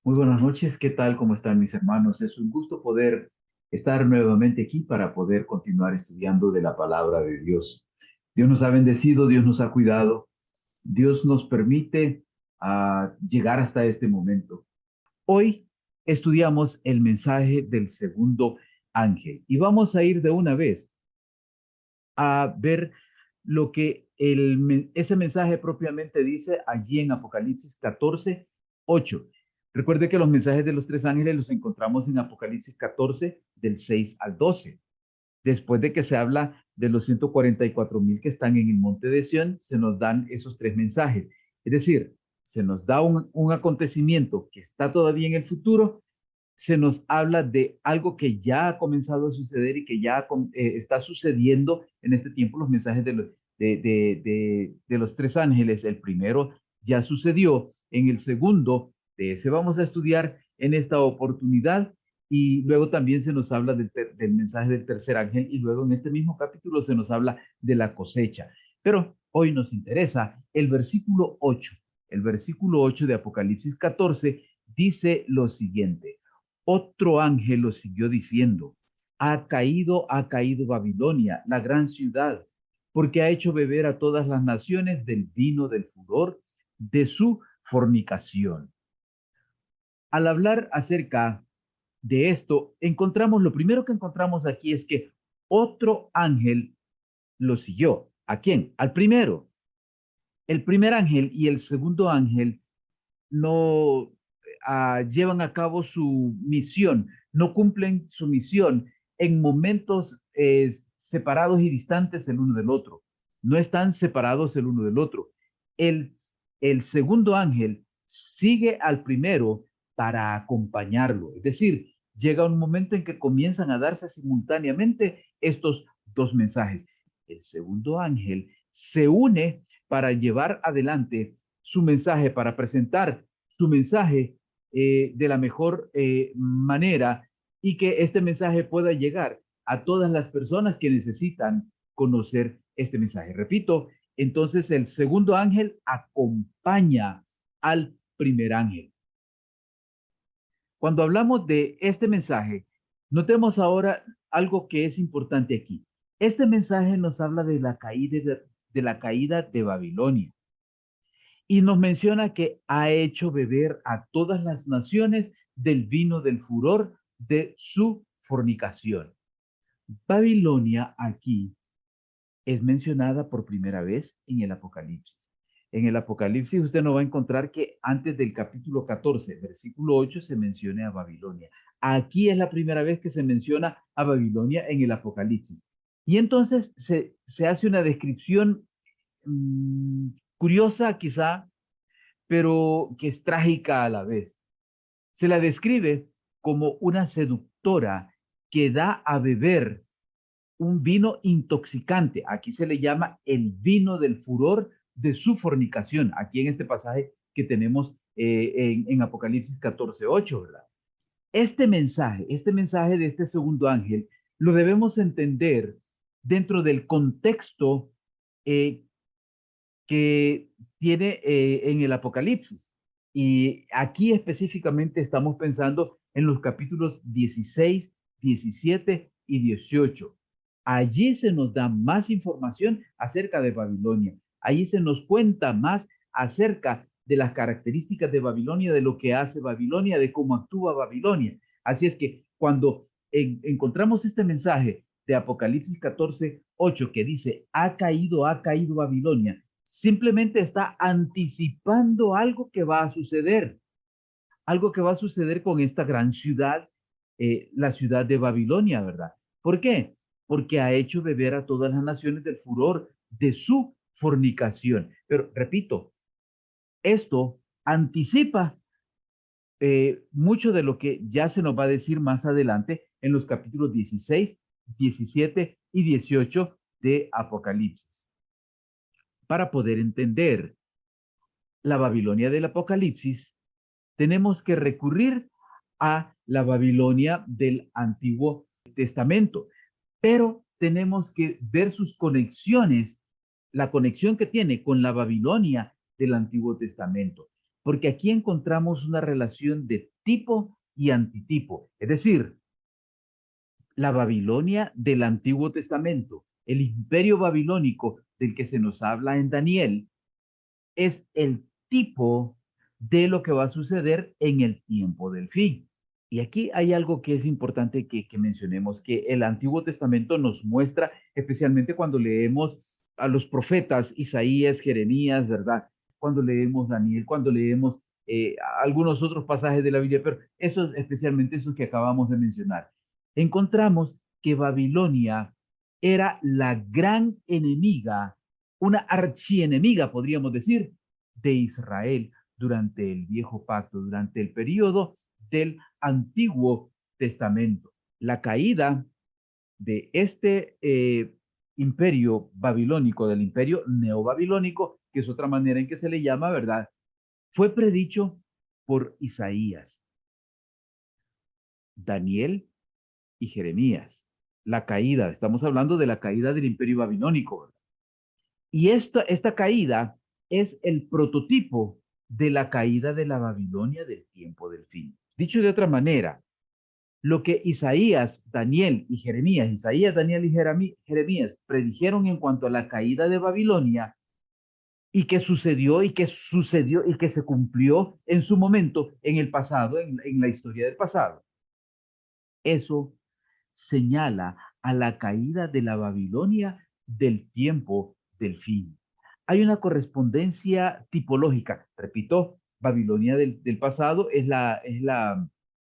Muy buenas noches, ¿qué tal? ¿Cómo están mis hermanos? Es un gusto poder estar nuevamente aquí para poder continuar estudiando de la palabra de Dios. Dios nos ha bendecido, Dios nos ha cuidado, Dios nos permite llegar hasta este momento. Hoy estudiamos el mensaje del segundo ángel y vamos a ir de una vez a ver lo que ese mensaje propiamente dice allí en Apocalipsis 14, 8. Recuerde que los mensajes de los tres ángeles los encontramos en Apocalipsis 14, del 6 al 12. Después de que se habla de los 144,000 que están en el monte de Sión, se nos dan esos tres mensajes. Es decir, se nos da un acontecimiento que está todavía en el futuro, se nos habla de algo que ya ha comenzado a suceder y que ya está sucediendo en este tiempo, los mensajes de los tres ángeles. El primero ya sucedió, en el segundo, de ese vamos a estudiar en esta oportunidad, y luego también se nos habla del mensaje del tercer ángel, y luego en este mismo capítulo se nos habla de la cosecha. Pero hoy nos interesa el versículo 8. El versículo 8 de Apocalipsis 14 dice lo siguiente: otro ángel lo siguió diciendo: ha caído Babilonia, la gran ciudad, porque ha hecho beber a todas las naciones del vino del furor de su fornicación. Al hablar acerca de esto, lo primero que encontramos aquí es que otro ángel lo siguió. ¿A quién? Al primero. El primer ángel y el segundo ángel no llevan a cabo su misión, no cumplen su misión en momentos separados y distantes el uno del otro. No están separados el uno del otro. El, el segundo ángel sigue al primero para acompañarlo. Es decir, llega un momento en que comienzan a darse simultáneamente estos dos mensajes. El segundo ángel se une para llevar adelante su mensaje, para presentar su mensaje de la mejor manera, y que este mensaje pueda llegar a todas las personas que necesitan conocer este mensaje. Repito, entonces el segundo ángel acompaña al primer ángel. Cuando hablamos de este mensaje, notemos ahora algo que es importante aquí. Este mensaje nos habla de la caída de Babilonia. Y nos menciona que ha hecho beber a todas las naciones del vino del furor de su fornicación. Babilonia aquí es mencionada por primera vez en el Apocalipsis. En el Apocalipsis usted no va a encontrar que antes del capítulo 14, versículo 8, se mencione a Babilonia. Aquí es la primera vez que se menciona a Babilonia en el Apocalipsis. Y entonces se hace una descripción curiosa quizá, pero que es trágica a la vez. Se la describe como una seductora que da a beber un vino intoxicante. Aquí se le llama el vino del furor de su fornicación, aquí en este pasaje que tenemos en Apocalipsis 14:8, ¿verdad? Este mensaje de este segundo ángel, lo debemos entender dentro del contexto eh, que tiene en el Apocalipsis. Y aquí específicamente estamos pensando en los capítulos 16, 17 y 18. Allí se nos da más información acerca de Babilonia. Allí se nos cuenta más acerca de las características de Babilonia, de lo que hace Babilonia, de cómo actúa Babilonia. Así es que cuando encontramos este mensaje de Apocalipsis 14:8 que dice: ha caído Babilonia, simplemente está anticipando algo que va a suceder con esta gran ciudad, la ciudad de Babilonia, ¿verdad? ¿Por qué? Porque ha hecho beber a todas las naciones del furor de su fornicación. Pero repito, esto anticipa mucho de lo que ya se nos va a decir más adelante en los capítulos 16, 17 y 18 de Apocalipsis. Para poder entender la Babilonia del Apocalipsis, tenemos que recurrir a la Babilonia del Antiguo Testamento, pero tenemos que ver sus conexiones, la conexión que tiene con la Babilonia del Antiguo Testamento. porque aquí encontramos una relación de tipo y antitipo, es decir, la Babilonia del Antiguo Testamento, el imperio babilónico del que se nos habla en Daniel, es el tipo de lo que va a suceder en el tiempo del fin. Y aquí hay algo que es importante que mencionemos, que el Antiguo Testamento nos muestra, especialmente cuando leemos a los profetas Isaías, Jeremías, ¿verdad? Cuando leemos Daniel, cuando leemos algunos otros pasajes de la Biblia, pero esos, especialmente esos que acabamos de mencionar, encontramos que Babilonia era la gran enemiga, una archienemiga, podríamos decir, de Israel durante el viejo pacto, durante el periodo del Antiguo Testamento. La caída de este imperio babilónico, del imperio neobabilónico, que es otra manera en que se le llama, ¿verdad? Fue predicho por Isaías, Daniel y Jeremías. La caída, estamos hablando de la caída del imperio babilónico, ¿verdad? Y esta caída es el prototipo de la caída de la Babilonia del tiempo del fin. Dicho de otra manera, lo que Isaías, Daniel y Jeremías, Isaías, Daniel y Jeremías predijeron en cuanto a la caída de Babilonia y que sucedió y que se cumplió en su momento, en el pasado, en la historia del pasado. Eso señala a la caída de la Babilonia del tiempo del fin. Hay una correspondencia tipológica. Repito, Babilonia del pasado es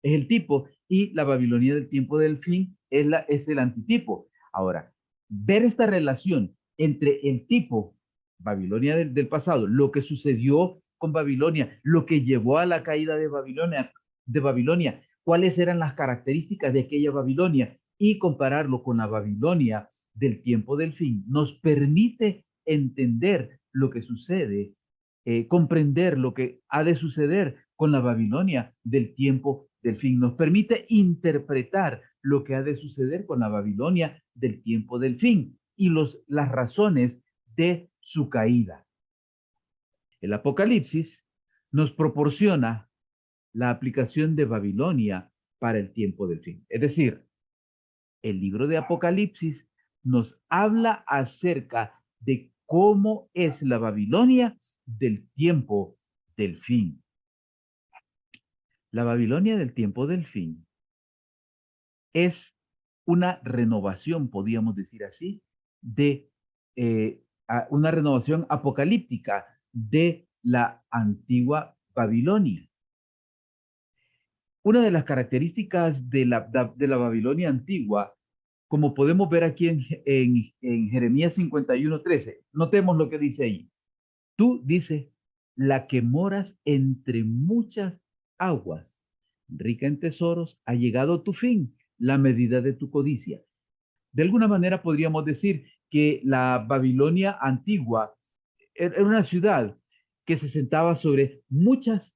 el tipo y la Babilonia del tiempo del fin es el antitipo. Ahora, ver esta relación entre el tipo Babilonia del pasado, lo que sucedió con Babilonia, lo que llevó a la caída de Babilonia, cuáles eran las características de aquella Babilonia y compararlo con la Babilonia del tiempo del fin, nos permite entender lo que sucede, comprender lo que ha de suceder con la Babilonia del tiempo del fin, nos permite interpretar lo que ha de suceder con la Babilonia del tiempo del fin y las razones de su caída. El Apocalipsis nos proporciona la aplicación de Babilonia para el tiempo del fin. Es decir, el libro de Apocalipsis nos habla acerca de cómo es la Babilonia del tiempo del fin. La Babilonia del tiempo del fin es una renovación, podríamos decir así, de una renovación apocalíptica de la antigua Babilonia. Una de las características de la Babilonia antigua, como podemos ver aquí en Jeremías 51:13, notemos lo que dice ahí. Tú, dice, la que moras entre muchas aguas, rica en tesoros, ha llegado tu fin, la medida de tu codicia. De alguna manera podríamos decir que la Babilonia antigua era una ciudad que se sentaba sobre muchas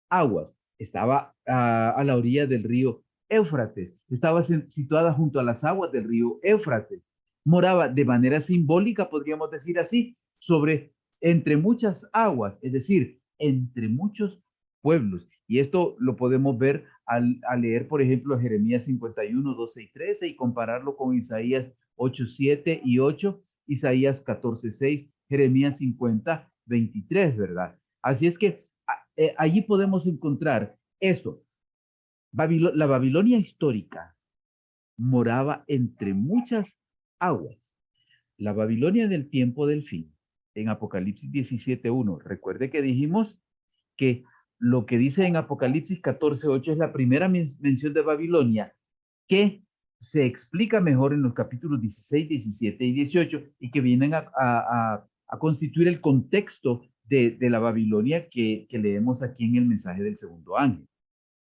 aguas. Estaba a la orilla del río Éufrates, estaba situada junto a las aguas del río Éufrates. Moraba de manera simbólica, podríamos decir así, sobre entre muchas aguas, es decir, entre muchos pueblos. Y esto lo podemos ver al leer, por ejemplo, Jeremías 51:12 y 13 y compararlo con Isaías 8:7 y 8, Isaías 14:6, Jeremías 50:23, ¿verdad? Así es que allí podemos encontrar esto. La Babilonia histórica moraba entre muchas aguas. La Babilonia del tiempo del fin, en Apocalipsis 17:1. Recuerde que dijimos que lo que dice en Apocalipsis 14:8 es la primera mención de Babilonia que se explica mejor en los capítulos 16, 17 y 18 y que vienen a constituir el contexto de la Babilonia que leemos aquí en el mensaje del segundo ángel.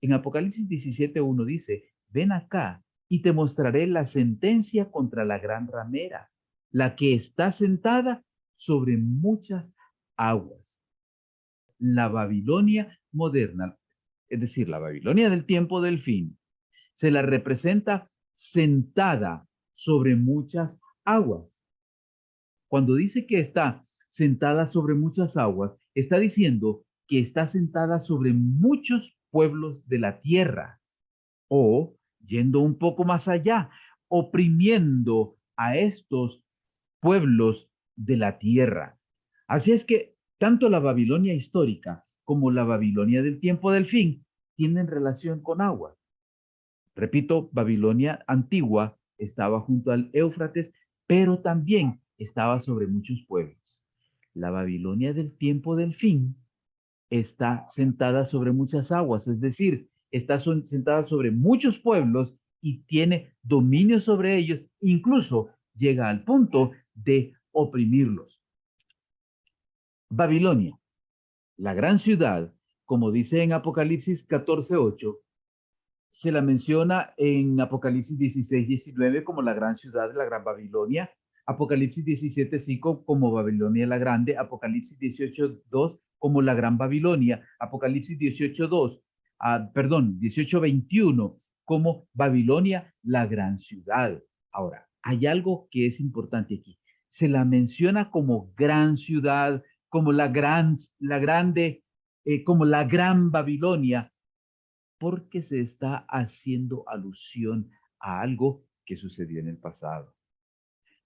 En Apocalipsis 17:1 dice, ven acá y te mostraré la sentencia contra la gran ramera, la que está sentada sobre muchas aguas. La Babilonia moderna, es decir, la Babilonia del tiempo del fin, se la representa sentada sobre muchas aguas. Cuando dice que está sentada sobre muchas aguas, está diciendo que está sentada sobre muchos pueblos de la tierra, o, yendo un poco más allá, oprimiendo a estos pueblos de la tierra. Así es que tanto la Babilonia histórica como la Babilonia del tiempo del fin tienen relación con agua. Repito, Babilonia antigua estaba junto al Éufrates, pero también estaba sobre muchos pueblos. La Babilonia del tiempo del fin está sentada sobre muchas aguas, es decir, está sentada sobre muchos pueblos y tiene dominio sobre ellos, incluso llega al punto de oprimirlos. Babilonia, la gran ciudad, como dice en Apocalipsis 14:8, se la menciona en Apocalipsis 16:19 como la gran ciudad de la gran Babilonia, Apocalipsis 17:5 como Babilonia la grande, Apocalipsis 18:2 como la gran Babilonia, Apocalipsis 18:21 como Babilonia la gran ciudad. Ahora, hay algo que es importante aquí. Se la menciona como gran ciudad, como la grande, como la gran Babilonia, porque se está haciendo alusión a algo que sucedió en el pasado.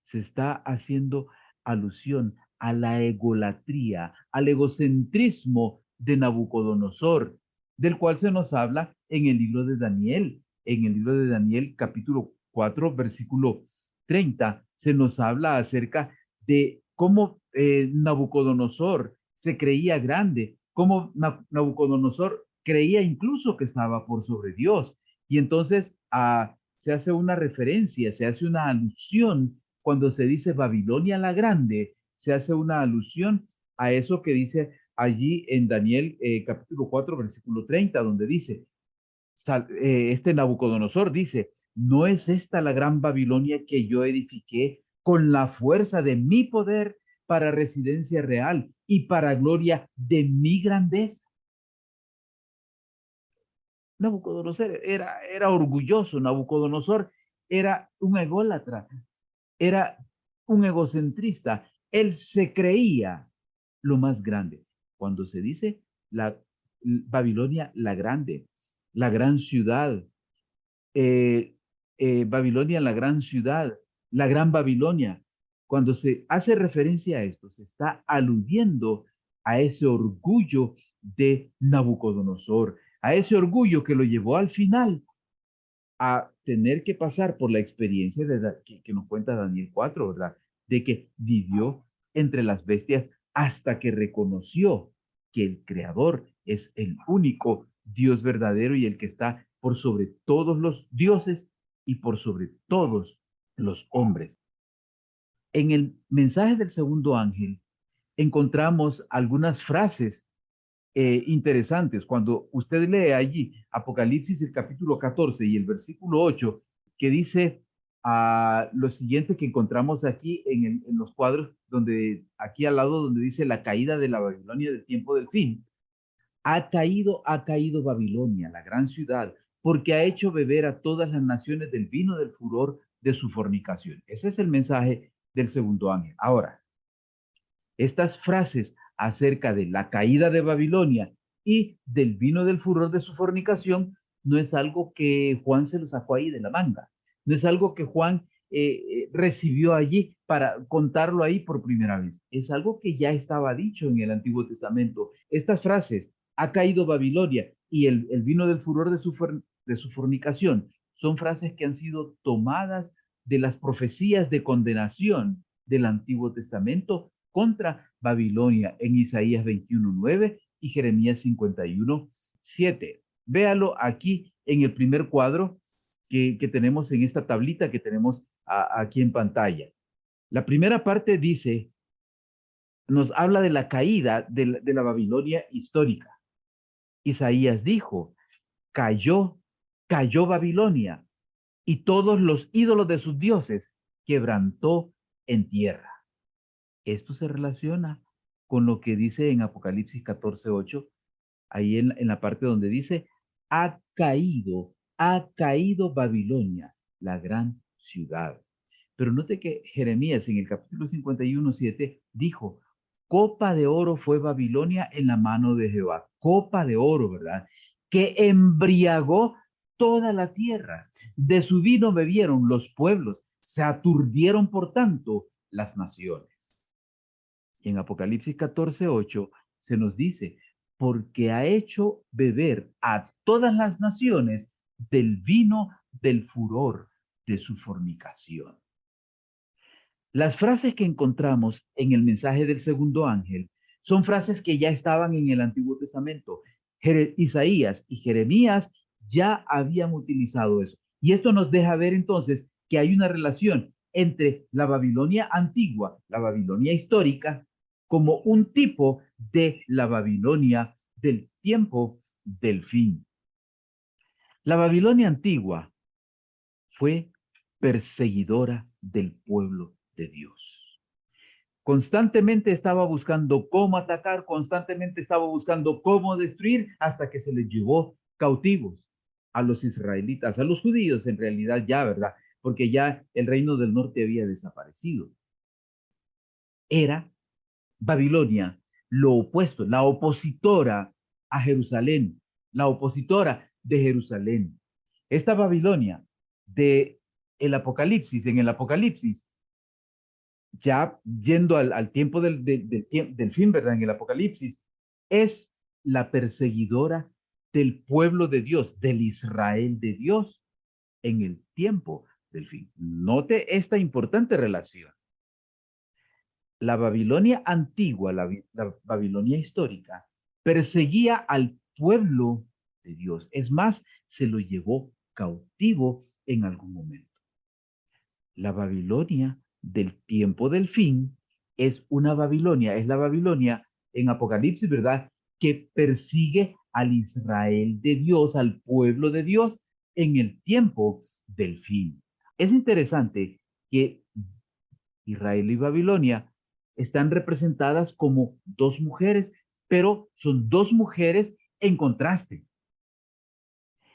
Se está haciendo alusión a la egolatría, al egocentrismo de Nabucodonosor, del cual se nos habla en el libro de Daniel. En el libro de Daniel, capítulo 4, versículo 30, se nos habla acerca de cómo Nabucodonosor se creía grande, cómo Nabucodonosor creía incluso que estaba por sobre Dios. Y entonces se hace una referencia, se hace una alusión cuando se dice Babilonia la Grande, se hace una alusión a eso que dice allí en Daniel capítulo 4, versículo 30, donde dice, este Nabucodonosor dice, ¿no es esta la gran Babilonia que yo edifiqué con la fuerza de mi poder para residencia real y para gloria de mi grandeza? Nabucodonosor era orgulloso, Nabucodonosor era un ególatra, era un egocentrista. Él se creía lo más grande. Cuando se dice la Babilonia la grande, la gran ciudad, eh, Babilonia la gran ciudad, la gran Babilonia, cuando se hace referencia a esto, se está aludiendo a ese orgullo de Nabucodonosor, a ese orgullo que lo llevó al final a tener que pasar por la experiencia que nos cuenta Daniel 4, ¿verdad? De que vivió entre las bestias hasta que reconoció que el Creador es el único Dios verdadero y el que está por sobre todos los dioses y por sobre todos los hombres. En el mensaje del segundo ángel encontramos algunas frases interesantes. Cuando usted lee allí Apocalipsis el capítulo 14 y el versículo 8, que dice lo siguiente que encontramos aquí en los cuadros, donde aquí al lado donde dice la caída de la Babilonia del tiempo del fin. Ha caído Babilonia, la gran ciudad, porque ha hecho beber a todas las naciones del vino del furor de su fornicación. Ese es el mensaje del segundo ángel. Ahora, estas frases acerca de la caída de Babilonia y del vino del furor de su fornicación no es algo que Juan se lo sacó ahí de la manga, no es algo que Juan recibió allí para contarlo ahí por primera vez, es algo que ya estaba dicho en el Antiguo Testamento. Estas frases, ha caído Babilonia y el vino del furor de su fornicación, son frases que han sido tomadas de las profecías de condenación del Antiguo Testamento contra Babilonia en Isaías 21:9 y Jeremías 51:7. Véalo aquí en el primer cuadro que tenemos en esta tablita que tenemos aquí en pantalla. La primera parte dice, nos habla de la caída de la Babilonia histórica. Isaías dijo, cayó, cayó Babilonia y todos los ídolos de sus dioses quebrantó en tierra. Esto se relaciona con lo que dice en Apocalipsis 14:8, ahí en la parte donde dice, ha caído Babilonia, la gran ciudad. Pero note que Jeremías en el capítulo 51:7 dijo, copa de oro fue Babilonia en la mano de Jehová. Copa de oro, ¿verdad? Que embriagó toda la tierra. De su vino bebieron los pueblos, se aturdieron por tanto las naciones. Y en Apocalipsis 14:8 se nos dice, porque ha hecho beber a todas las naciones del vino del furor de su fornicación. Las frases que encontramos en el mensaje del segundo ángel son frases que ya estaban en el Antiguo Testamento. Isaías y Jeremías ya habían utilizado eso. Y esto nos deja ver entonces que hay una relación entre la Babilonia antigua, la Babilonia histórica, como un tipo de la Babilonia del tiempo del fin. La Babilonia antigua fue perseguidora del pueblo de Dios. Constantemente estaba buscando cómo atacar, constantemente estaba buscando cómo destruir, hasta que se les llevó cautivos a los israelitas, a los judíos en realidad ya, ¿verdad? Porque ya el reino del norte había desaparecido. Era Babilonia lo opuesto, la opositora a Jerusalén, la opositora de Jerusalén. Esta Babilonia de el Apocalipsis, en el Apocalipsis, ya yendo al tiempo del fin, ¿verdad? En el Apocalipsis, es la perseguidora del pueblo de Dios, del Israel de Dios, en el tiempo del fin. Note esta importante relación. La Babilonia antigua, la Babilonia histórica, perseguía al pueblo de Dios. Es más, se lo llevó cautivo en algún momento. La Babilonia del tiempo del fin es una Babilonia, es la Babilonia en Apocalipsis, ¿verdad? Que persigue al Israel de Dios, al pueblo de Dios en el tiempo del fin. Es interesante que Israel y Babilonia están representadas como dos mujeres, pero son dos mujeres en contraste.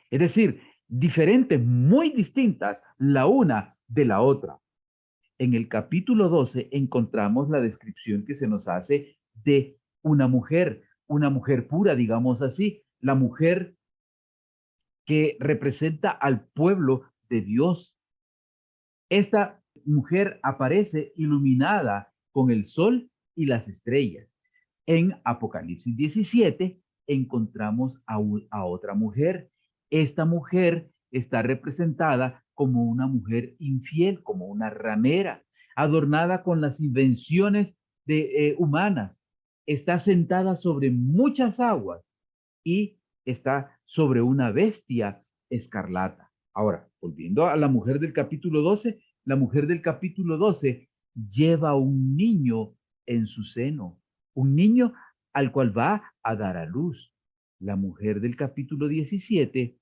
Es decir, diferentes, muy distintas la una de la otra. En el capítulo 12 encontramos la descripción que se nos hace de una mujer pura, digamos así, la mujer que representa al pueblo de Dios. Esta mujer aparece iluminada con el sol y las estrellas. En Apocalipsis 17 encontramos a otra mujer. Esta mujer está representada como una mujer infiel, como una ramera, adornada con las invenciones humanas. Está sentada sobre muchas aguas y está sobre una bestia escarlata. Ahora, volviendo a la mujer del capítulo 12, la mujer del capítulo 12 lleva un niño en su seno, un niño al cual va a dar a luz. La mujer del capítulo 17,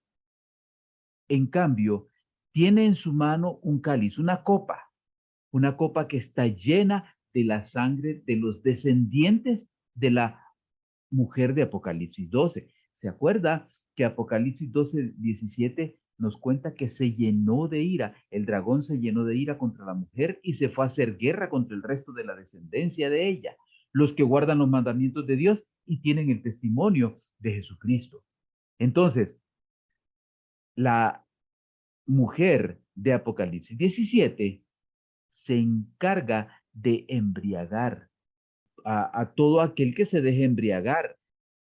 en cambio, tiene en su mano un cáliz, una copa que está llena de la sangre de los descendientes de la mujer de Apocalipsis 12. ¿Se acuerda que Apocalipsis 12:17 nos cuenta que se llenó de ira? El dragón se llenó de ira contra la mujer y se fue a hacer guerra contra el resto de la descendencia de ella, los que guardan los mandamientos de Dios y tienen el testimonio de Jesucristo. Entonces, la mujer de Apocalipsis 17 se encarga de embriagar a todo aquel que se deje embriagar,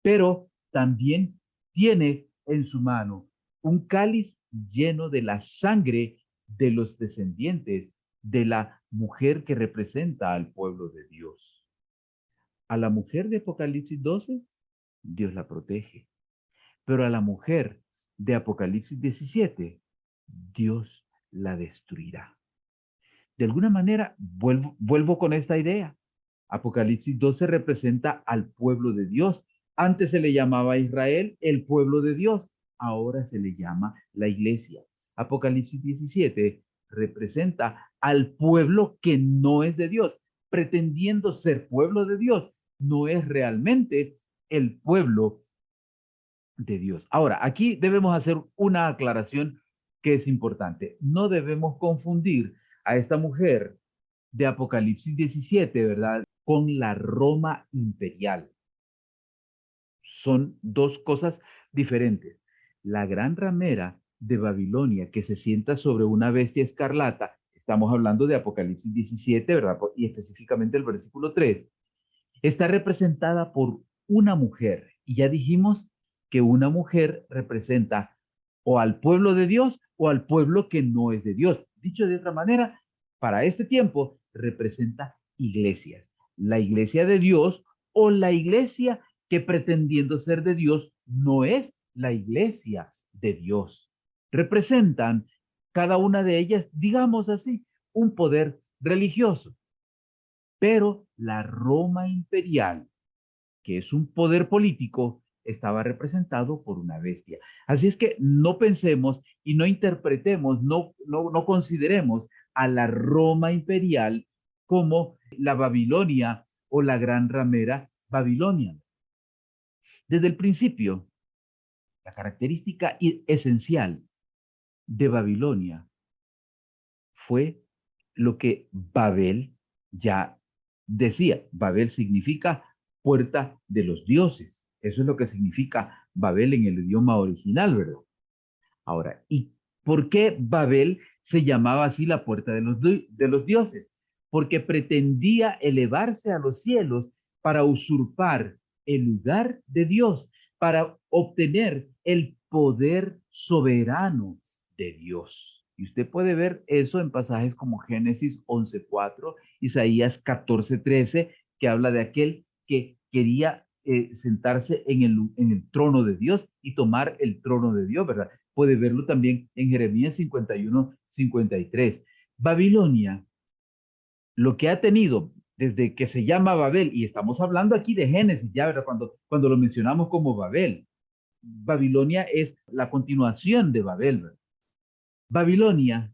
pero también tiene en su mano un cáliz lleno de la sangre de los descendientes de la mujer que representa al pueblo de Dios. A la mujer de Apocalipsis 12, Dios la protege, pero a la mujer de Apocalipsis 17, Dios la destruirá. De alguna manera, vuelvo con esta idea. Apocalipsis 12 representa al pueblo de Dios. Antes se le llamaba Israel el pueblo de Dios. Ahora se le llama la iglesia. Apocalipsis 17 representa al pueblo que no es de Dios, pretendiendo ser pueblo de Dios. No es realmente el pueblo de Dios. Ahora, aquí debemos hacer una aclaración que es importante. No debemos confundir a esta mujer de Apocalipsis 17, ¿verdad? con la Roma imperial. Son dos cosas diferentes. La gran ramera de Babilonia que se sienta sobre una bestia escarlata, estamos hablando de Apocalipsis 17, ¿verdad? Y específicamente el versículo 3, está representada por una mujer. Y ya dijimos que una mujer representa o al pueblo de Dios o al pueblo que no es de Dios. Dicho de otra manera, para este tiempo representa iglesias. La iglesia de Dios o la iglesia que pretendiendo ser de Dios no es la iglesia de Dios. Representan cada una de ellas, digamos así, un poder religioso. Pero la Roma imperial, que es un poder político, estaba representado por una bestia. Así es que no pensemos y no interpretemos, no consideremos a la Roma imperial como la Babilonia o la gran ramera Babilonia. Desde el principio, la característica esencial de Babilonia fue lo que Babel ya decía. Babel significa puerta de los dioses. Eso es lo que significa Babel en el idioma original, ¿verdad? Ahora, ¿y por qué Babel se llamaba así la puerta de los dioses? Porque pretendía elevarse a los cielos para usurpar el lugar de Dios, para obtener el poder soberano de Dios. Y usted puede ver eso en pasajes como Génesis 11:4, Isaías 14:13, que habla de aquel que quería sentarse en el trono de Dios y tomar el trono de Dios, ¿verdad? Puede verlo también en Jeremías 51:53. Babilonia, lo que ha tenido desde que se llama Babel, y estamos hablando aquí de Génesis, ya, ¿verdad? Cuando lo mencionamos como Babel. Babilonia es la continuación de Babel, ¿verdad? Babilonia,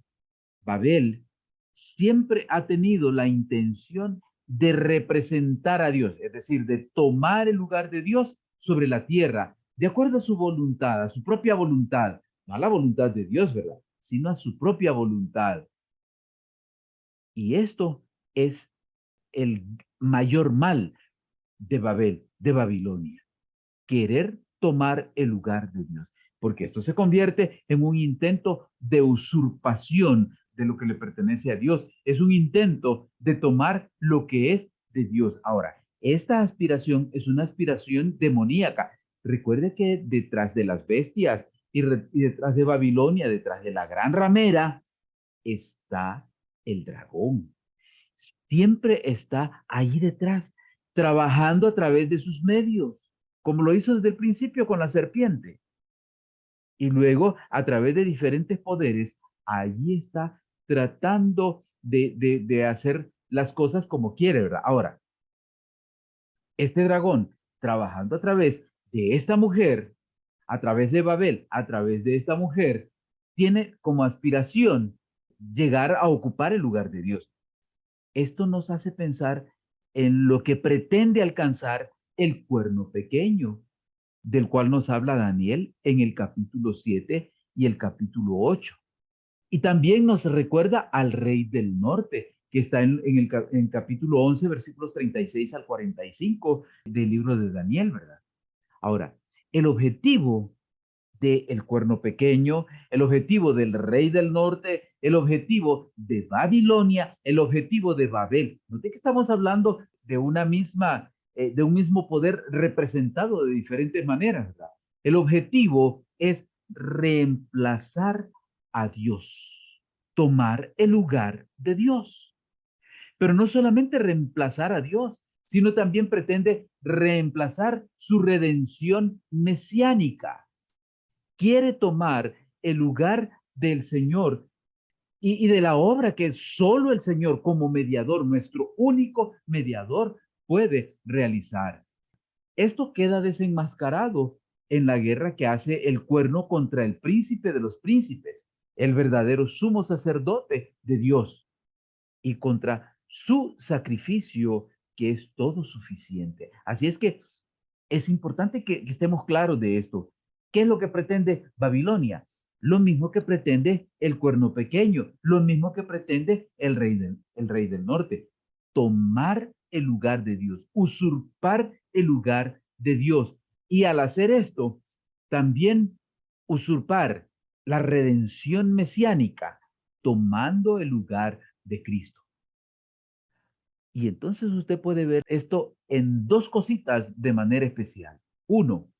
Babel, siempre ha tenido la intención de representar a Dios, es decir, de tomar el lugar de Dios sobre la tierra, de acuerdo a su voluntad, a su propia voluntad, no a la voluntad de Dios, ¿verdad? Sino a su propia voluntad. Y esto es el mayor mal de Babel, de Babilonia, querer tomar el lugar de Dios, porque esto se convierte en un intento de usurpación de lo que le pertenece a Dios. Es un intento de tomar lo que es de Dios. Ahora, esta aspiración es una aspiración demoníaca. Recuerde que detrás de las bestias y detrás de Babilonia, detrás de la gran ramera, está el dragón. Siempre está ahí detrás, trabajando a través de sus medios, como lo hizo desde el principio con la serpiente. Y luego, a través de diferentes poderes, allí está tratando de hacer las cosas como quiere, ¿verdad? Ahora, este dragón, trabajando a través de esta mujer, a través de Babel, a través de esta mujer, tiene como aspiración llegar a ocupar el lugar de Dios. Esto nos hace pensar en lo que pretende alcanzar el cuerno pequeño, del cual nos habla Daniel en el capítulo 7 y el capítulo 8. Y también nos recuerda al rey del norte, que está en capítulo 11, versículos 36 al 45 del libro de Daniel, ¿verdad? Ahora, el objetivo del cuerno pequeño, el objetivo del rey del norte, el objetivo de Babilonia, el objetivo de Babel. Note que estamos hablando de de un mismo poder representado de diferentes maneras, ¿verdad? El objetivo es reemplazar a Dios, tomar el lugar de Dios. Pero no solamente reemplazar a Dios, sino también pretende reemplazar su redención mesiánica. Quiere tomar el lugar del Señor y de la obra que solo el Señor como mediador, nuestro único mediador, puede realizar. Esto queda desenmascarado en la guerra que hace el cuerno contra el príncipe de los príncipes, el verdadero sumo sacerdote de Dios, y contra su sacrificio que es todo suficiente. Así es que es importante que estemos claros de esto. ¿Qué es lo que pretende Babilonia? Lo mismo que pretende el cuerno pequeño, lo mismo que pretende el rey del norte. tomar el lugar de Dios, usurpar el lugar de Dios. Y al hacer esto, también usurpar la redención mesiánica, tomando el lugar de Cristo. Y entonces usted puede ver esto en dos cositas de manera especial. Uno,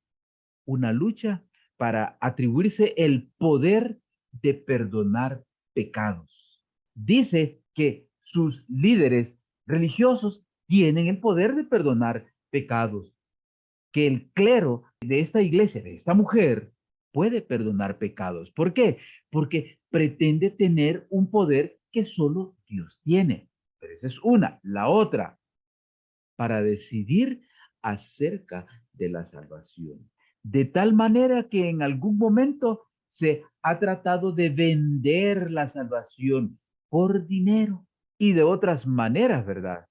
una lucha para atribuirse el poder de perdonar pecados. Dice que sus líderes religiosos tienen el poder de perdonar pecados, que el clero de esta iglesia, de esta mujer, puede perdonar pecados. ¿Por qué? Porque pretende tener un poder que solo Dios tiene. Pero esa es una. La otra, para decidir acerca de la salvación. De tal manera que en algún momento se ha tratado de vender la salvación por dinero y de otras maneras, ¿verdad?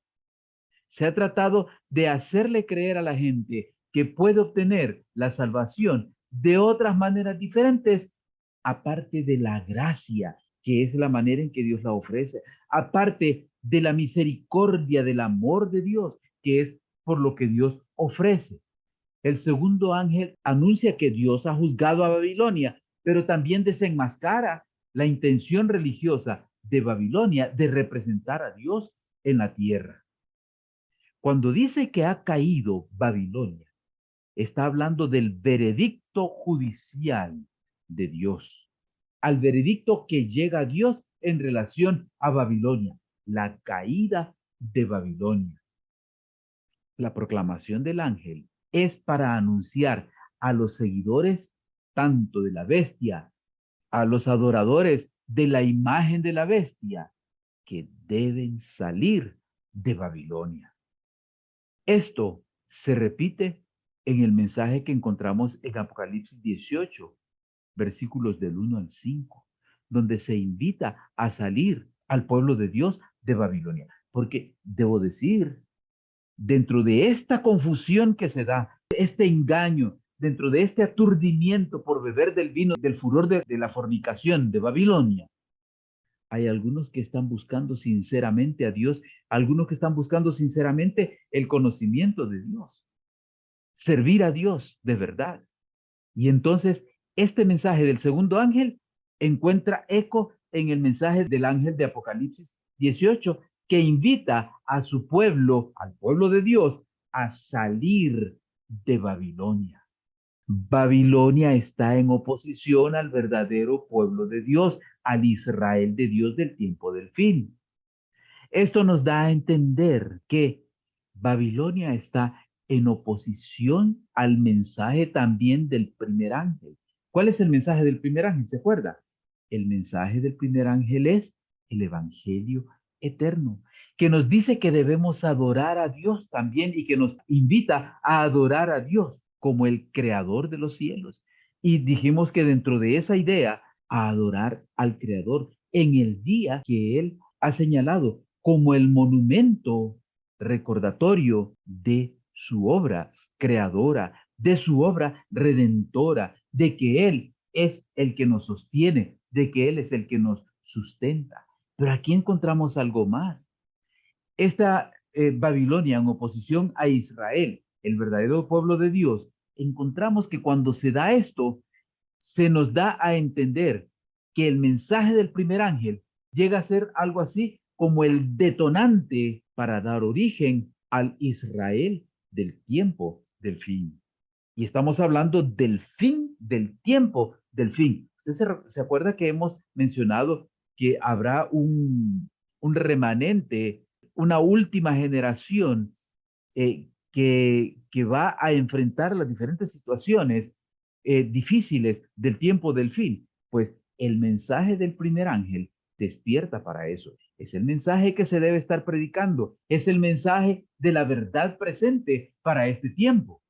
Se ha tratado de hacerle creer a la gente que puede obtener la salvación de otras maneras diferentes, aparte de la gracia, que es la manera en que Dios la ofrece, aparte de la misericordia, del amor de Dios, que es por lo que Dios ofrece. El segundo ángel anuncia que Dios ha juzgado a Babilonia, pero también desenmascara la intención religiosa de Babilonia de representar a Dios en la tierra. Cuando dice que ha caído Babilonia, está hablando del veredicto judicial de Dios, al veredicto que llega a Dios en relación a Babilonia, la caída de Babilonia. La proclamación del ángel es para anunciar a los seguidores tanto de la bestia, a los adoradores de la imagen de la bestia, que deben salir de Babilonia. Esto se repite en el mensaje que encontramos en Apocalipsis 18, versículos del 1 al 5, donde se invita a salir al pueblo de Dios de Babilonia. Porque debo decir, dentro de esta confusión que se da, este engaño, dentro de este aturdimiento por beber del vino, del furor de la fornicación de Babilonia, hay algunos que están buscando sinceramente a Dios, algunos que están buscando sinceramente el conocimiento de Dios, servir a Dios de verdad. Y entonces este mensaje del segundo ángel encuentra eco en el mensaje del ángel de Apocalipsis 18, que invita a su pueblo, al pueblo de Dios, a salir de Babilonia. Babilonia está en oposición al verdadero pueblo de Dios, al Israel de Dios del tiempo del fin. Esto nos da a entender que Babilonia está en oposición al mensaje también del primer ángel. ¿Cuál es el mensaje del primer ángel? ¿Se acuerda? El mensaje del primer ángel es el evangelio eterno, que nos dice que debemos adorar a Dios también y que nos invita a adorar a Dios como el creador de los cielos. Y dijimos que dentro de esa idea, a adorar al creador en el día que él ha señalado como el monumento recordatorio de su obra creadora, de su obra redentora, de que Él es el que nos sostiene, de que Él es el que nos sustenta. Pero aquí encontramos algo más. Esta Babilonia en oposición a Israel, el verdadero pueblo de Dios, encontramos que cuando se da esto, se nos da a entender que el mensaje del primer ángel llega a ser algo así como el detonante para dar origen al Israel del tiempo del fin. Y estamos hablando del fin del tiempo del fin. ¿Usted se acuerda que hemos mencionado que habrá un remanente, una última generación que va a enfrentar las diferentes situaciones difíciles del tiempo del fin? Pues el mensaje del primer ángel despierta para eso. Es el mensaje que se debe estar predicando. Es el mensaje de la verdad presente para este tiempo.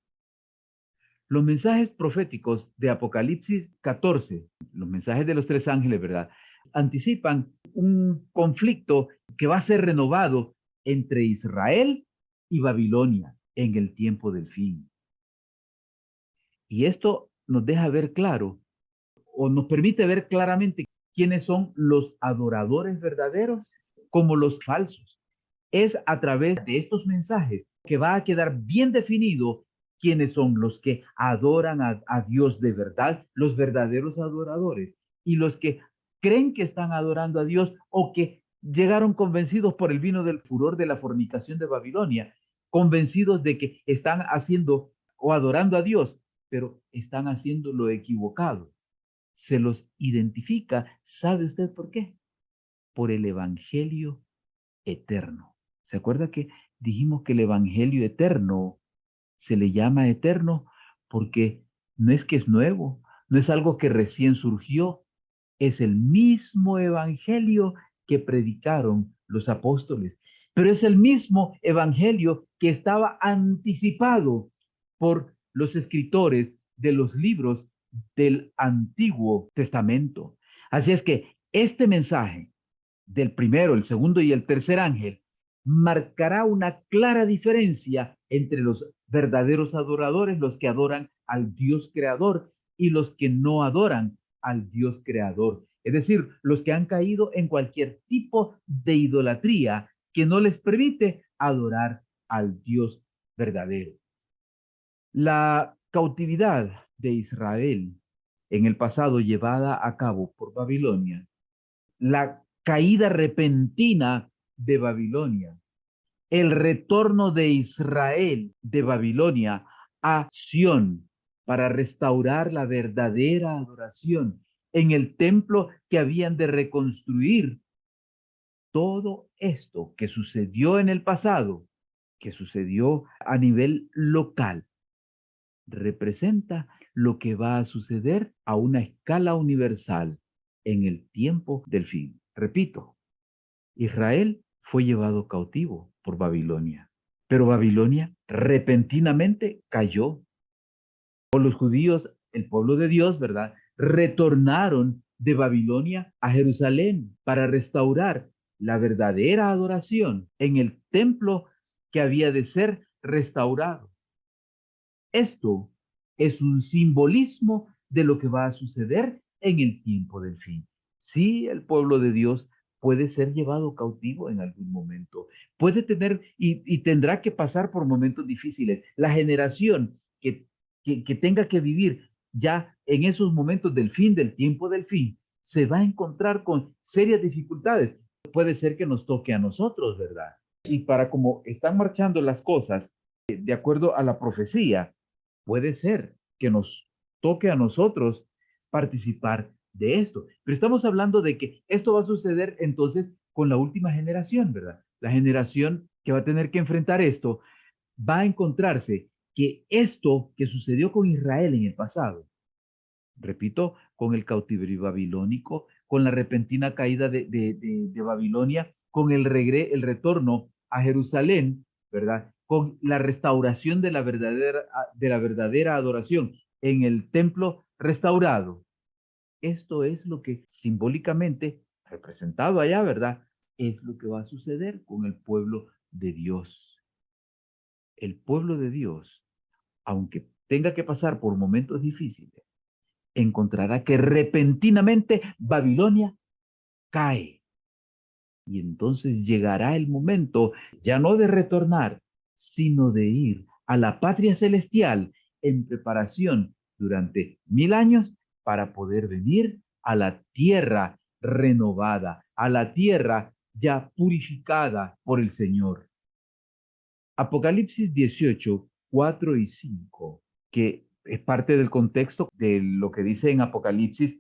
Los mensajes proféticos de Apocalipsis 14, los mensajes de los tres ángeles, ¿verdad? Anticipan un conflicto que va a ser renovado entre Israel y Babilonia en el tiempo del fin. Y esto nos deja ver claro, o nos permite ver claramente quiénes son los adoradores verdaderos como los falsos. es a través de estos mensajes que va a quedar bien definido quiénes son los que adoran a Dios de verdad, los verdaderos adoradores, y los que creen que están adorando a Dios o que llegaron convencidos por el vino del furor de la fornicación de Babilonia, convencidos de que están haciendo o adorando a Dios, pero están haciendo lo equivocado. Se los identifica, ¿sabe usted por qué? Por el Evangelio eterno. ¿Se acuerda que dijimos que el Evangelio eterno se le llama eterno porque no es que es nuevo, no es algo que recién surgió, es el mismo evangelio que predicaron los apóstoles, pero es el mismo evangelio que estaba anticipado por los escritores de los libros del Antiguo Testamento. Así es que este mensaje del primero, el segundo y el tercer ángel marcará una clara diferencia entre los verdaderos adoradores, los que adoran al Dios creador, y los que no adoran al Dios creador. Es decir, los que han caído en cualquier tipo de idolatría que no les permite adorar al Dios verdadero. La cautividad de Israel en el pasado llevada a cabo por Babilonia, la caída repentina de Babilonia, el retorno de Israel de Babilonia a Sión para restaurar la verdadera adoración en el templo que habían de reconstruir. Todo esto que sucedió en el pasado, que sucedió a nivel local, representa lo que va a suceder a una escala universal en el tiempo del fin. Repito, Israel fue llevado cautivo por Babilonia, pero Babilonia repentinamente cayó. O los judíos, el pueblo de Dios, ¿verdad? Retornaron de Babilonia a Jerusalén para restaurar la verdadera adoración en el templo que había de ser restaurado. Esto es un simbolismo de lo que va a suceder en el tiempo del fin. Sí, el pueblo de Dios puede ser llevado cautivo en algún momento, puede tener y tendrá que pasar por momentos difíciles. La generación que tenga que vivir ya en esos momentos del fin, del tiempo del fin, se va a encontrar con serias dificultades. Puede ser que nos toque a nosotros, ¿verdad? Y para como están marchando las cosas, de acuerdo a la profecía, puede ser que nos toque a nosotros participar de esto. Pero estamos hablando de que esto va a suceder entonces con la última generación, ¿verdad? La generación que va a tener que enfrentar esto va a encontrarse que esto que sucedió con Israel en el pasado, repito, con el cautiverio babilónico, con la repentina caída de Babilonia, con el retorno a Jerusalén, ¿verdad? Con la restauración de la verdadera adoración en el templo restaurado. Esto es lo que simbólicamente, representado allá, ¿verdad? Es lo que va a suceder con el pueblo de Dios. El pueblo de Dios, aunque tenga que pasar por momentos difíciles, encontrará que repentinamente Babilonia cae. Y entonces llegará el momento ya no de retornar, sino de ir a la patria celestial en preparación durante 1000 años para poder venir a la tierra renovada, a la tierra ya purificada por el Señor. Apocalipsis 18, 4 y 5, que es parte del contexto de lo que dice en Apocalipsis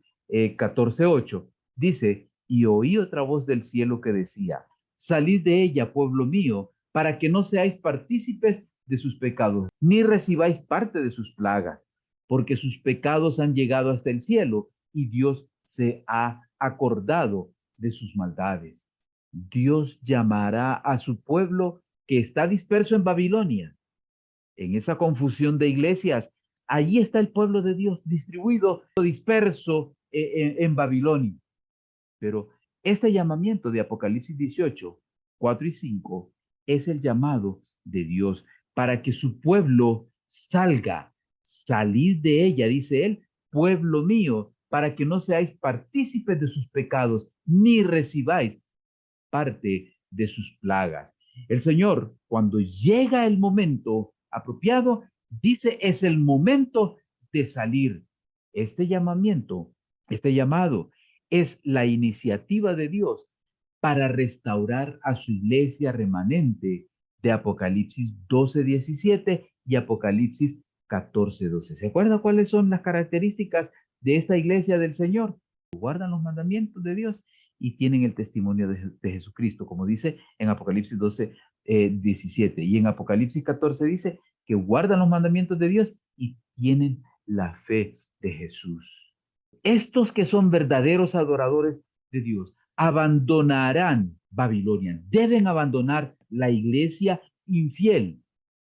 14, 8. Dice, y oí otra voz del cielo que decía, salid de ella, pueblo mío, para que no seáis partícipes de sus pecados, ni recibáis parte de sus plagas, porque sus pecados han llegado hasta el cielo y Dios se ha acordado de sus maldades. Dios llamará a su pueblo que está disperso en Babilonia, en esa confusión de iglesias. Allí está el pueblo de Dios distribuido, disperso en Babilonia. Pero este llamamiento de Apocalipsis 18, 4 y 5 es el llamado de Dios para que su pueblo salga, salir de ella, dice él, pueblo mío, para que no seáis partícipes de sus pecados, ni recibáis parte de sus plagas. El Señor, cuando llega el momento apropiado, dice, es el momento de salir. Este llamamiento, este llamado, es la iniciativa de Dios para restaurar a su iglesia remanente de Apocalipsis 12:17 y Apocalipsis 14:12. ¿Se acuerda cuáles son las características de esta iglesia del Señor? Guardan los mandamientos de Dios y tienen el testimonio de Jesucristo, como dice en Apocalipsis 12:17. Y en Apocalipsis 14 dice que guardan los mandamientos de Dios y tienen la fe de Jesús. Estos que son verdaderos adoradores de Dios abandonarán Babilonia, deben abandonar la iglesia infiel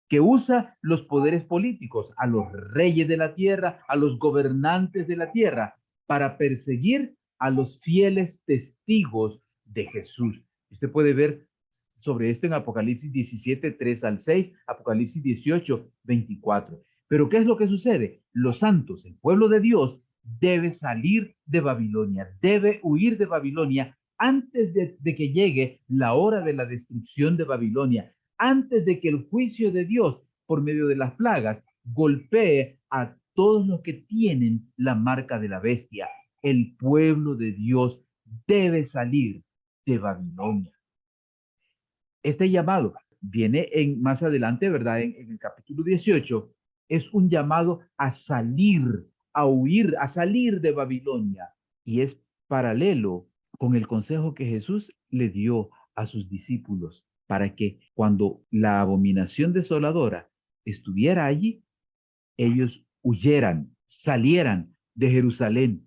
que usa los poderes políticos, a los reyes de la tierra, a los gobernantes de la tierra, para perseguir a los fieles testigos de Jesús. Usted puede ver sobre esto en Apocalipsis 17, 3 al 6, Apocalipsis 18, 24. Pero ¿qué es lo que sucede? Los santos, el pueblo de Dios, debe salir de Babilonia, debe huir de Babilonia antes de que llegue la hora de la destrucción de Babilonia, antes de que el juicio de Dios por medio de las plagas golpee a todos los que tienen la marca de la bestia. El pueblo de Dios debe salir de Babilonia. Este llamado viene más adelante, ¿verdad? En el capítulo 18, es un llamado a salir, a huir, a salir de Babilonia. Y es paralelo con el consejo que Jesús le dio a sus discípulos para que cuando la abominación desoladora estuviera allí, ellos huyeran, salieran de Jerusalén.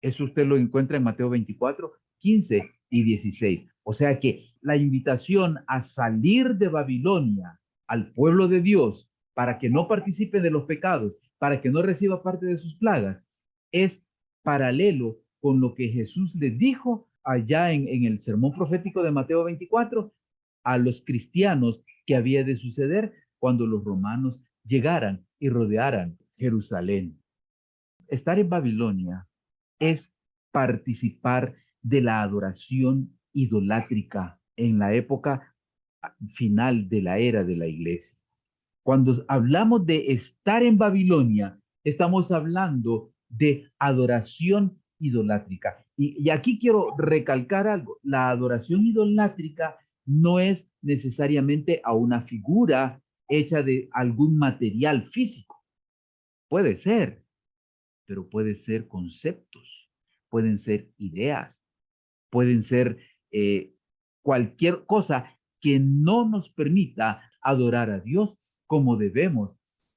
Eso usted lo encuentra en Mateo 24, 15 y 16. O sea que la invitación a salir de Babilonia al pueblo de Dios para que no participe de los pecados, para que no reciba parte de sus plagas, es paralelo con lo que Jesús les dijo allá en el sermón profético de Mateo 24 a los cristianos que había de suceder cuando los romanos llegaran y rodearan Jerusalén. Estar en Babilonia es participar de la adoración idolátrica en la época final de la era de la iglesia. Cuando hablamos de estar en Babilonia, estamos hablando de adoración idolátrica. Y aquí quiero recalcar algo. La adoración idolátrica no es necesariamente a una figura hecha de algún material físico. Puede ser, pero puede ser conceptos, pueden ser ideas, pueden ser cualquier cosa que no nos permita adorar a Dios como debemos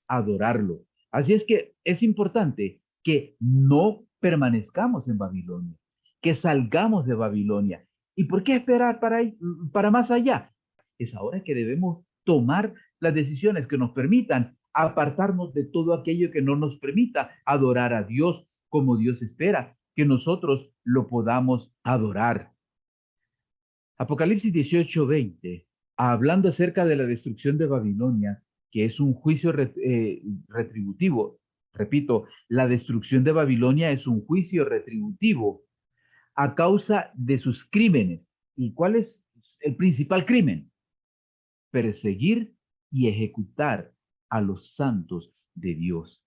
adorarlo. Así es que es importante que no permanezcamos en Babilonia, que salgamos de Babilonia. ¿Y por qué esperar para más allá? Es ahora que debemos tomar las decisiones que nos permitan apartarnos de todo aquello que no nos permita adorar a Dios como Dios espera que nosotros lo podamos adorar. Apocalipsis 18:20, hablando acerca de la destrucción de Babilonia, que es un juicio retributivo. Repito, la destrucción de Babilonia es un juicio retributivo a causa de sus crímenes. ¿Y cuál es el principal crimen? Perseguir y ejecutar a los santos de Dios.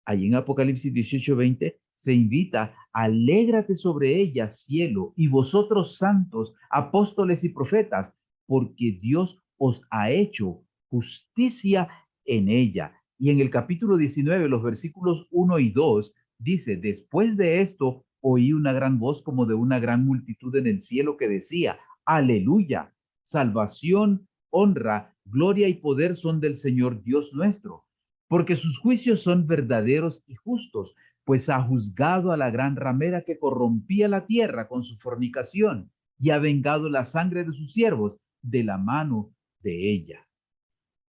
Allí en Apocalipsis 18:20 se invita, alégrate sobre ella, cielo, y vosotros santos, apóstoles y profetas, porque Dios os ha hecho justicia en ella. Y en el capítulo 19, los versículos 1 y 2, dice, después de esto, oí una gran voz como de una gran multitud en el cielo que decía, aleluya, salvación, honra, gloria y poder son del Señor Dios nuestro, porque sus juicios son verdaderos y justos, pues ha juzgado a la gran ramera que corrompía la tierra con su fornicación y ha vengado la sangre de sus siervos de la mano de ella.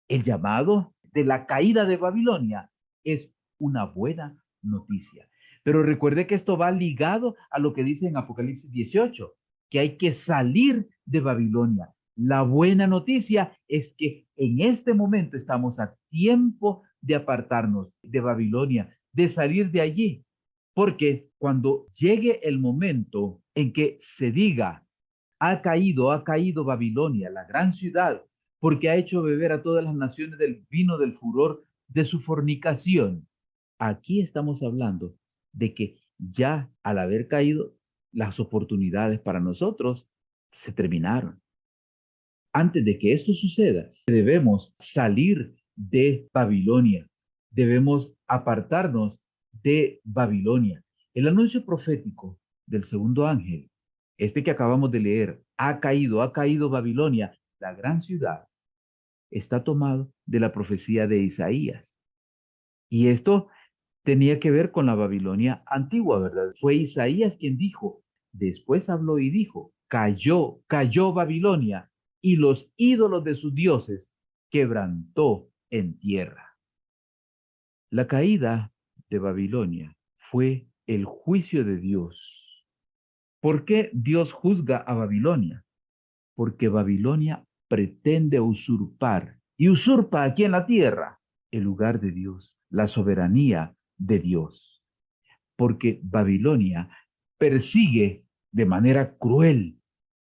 El llamado de la caída de Babilonia es una buena noticia. Pero recuerde que esto va ligado a lo que dice en Apocalipsis 18, que hay que salir de Babilonia. La buena noticia es que en este momento estamos a tiempo de apartarnos de Babilonia, de salir de allí, porque cuando llegue el momento en que se diga, ha caído Babilonia, la gran ciudad, porque ha hecho beber a todas las naciones del vino del furor de su fornicación. Aquí estamos hablando de que ya al haber caído, las oportunidades para nosotros se terminaron. Antes de que esto suceda, debemos salir de Babilonia, debemos apartarnos de Babilonia. El anuncio profético del segundo ángel, este que acabamos de leer, ha caído Babilonia, la gran ciudad, está tomado de la profecía de Isaías. Y esto tenía que ver con la Babilonia antigua, ¿verdad? Fue Isaías quien dijo, después habló y dijo, cayó Babilonia y los ídolos de sus dioses quebrantó en tierra. La caída de Babilonia fue el juicio de Dios. ¿Por qué Dios juzga a Babilonia? Porque Babilonia pretende usurpar y usurpa aquí en la tierra el lugar de Dios, la soberanía de Dios. Porque Babilonia persigue de manera cruel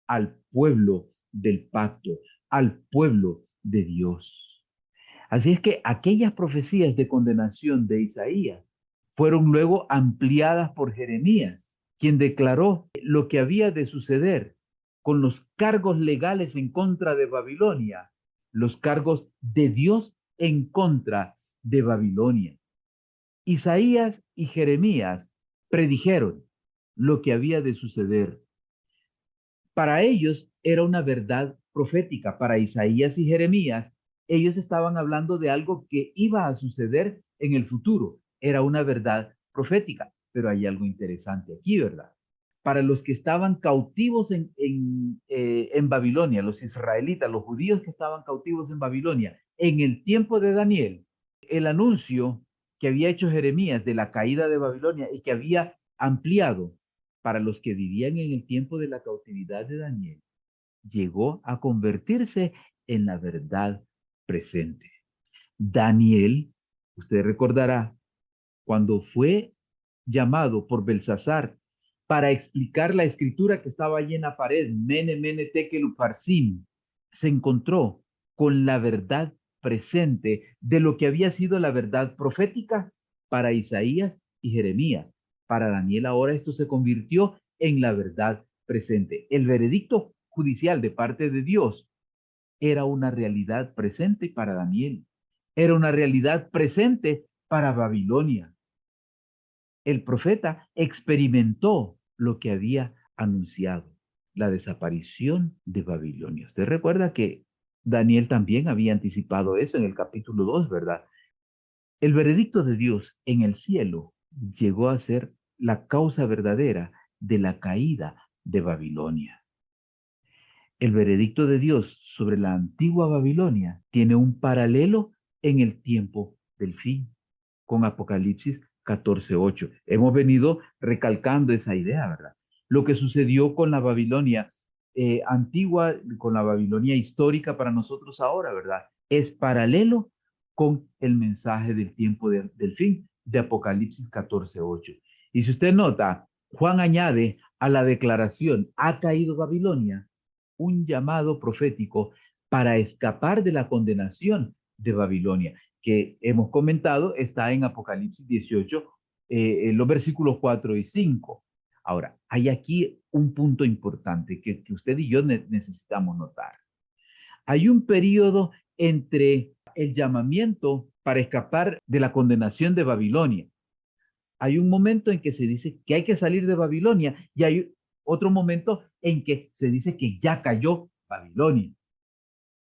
al pueblo del pacto, al pueblo de Dios. Así es que aquellas profecías de condenación de Isaías fueron luego ampliadas por Jeremías, quien declaró lo que había de suceder con los cargos legales en contra de Babilonia, los cargos de Dios en contra de Babilonia. Isaías y Jeremías predijeron lo que había de suceder. Para ellos era una verdad profética. Para Isaías y Jeremías, ellos estaban hablando de algo que iba a suceder en el futuro. Era una verdad profética. Pero hay algo interesante aquí, ¿verdad? Para los que estaban cautivos en Babilonia, los israelitas, los judíos que estaban cautivos en Babilonia, en el tiempo de Daniel, el anuncio que había hecho Jeremías de la caída de Babilonia y que había ampliado para los que vivían en el tiempo de la cautividad de Daniel, llegó a convertirse en la verdad presente. Daniel, usted recordará, cuando fue llamado por Belsasar para explicar la escritura que estaba allí en la pared, Mene, Mene, Tekel, Upharsin, se encontró con la verdad presente de lo que había sido la verdad profética para Isaías y Jeremías. Para Daniel ahora esto se convirtió en la verdad presente. El veredicto judicial de parte de Dios era una realidad presente para Daniel, era una realidad presente para Babilonia. El profeta experimentó lo que había anunciado, la desaparición de Babilonia. Usted recuerda que Daniel también había anticipado eso en el capítulo 2, ¿verdad? El veredicto de Dios en el cielo llegó a ser la causa verdadera de la caída de Babilonia. El veredicto de Dios sobre la antigua Babilonia tiene un paralelo en el tiempo del fin, con Apocalipsis 14:8. Hemos venido recalcando esa idea, ¿verdad? Lo que sucedió con la Babilonia antigua, con la Babilonia histórica para nosotros ahora, ¿verdad? Es paralelo con el mensaje del tiempo del fin de Apocalipsis 14:8. Y si usted nota, Juan añade a la declaración, ha caído Babilonia, un llamado profético para escapar de la condenación de Babilonia, que hemos comentado está en Apocalipsis 18, en los versículos 4 y 5. Ahora, hay aquí un punto importante que usted y yo necesitamos notar. Hay un periodo entre el llamamiento para escapar de la condenación de Babilonia. Hay un momento en que se dice que hay que salir de Babilonia y hay otro momento en que se dice que ya cayó Babilonia.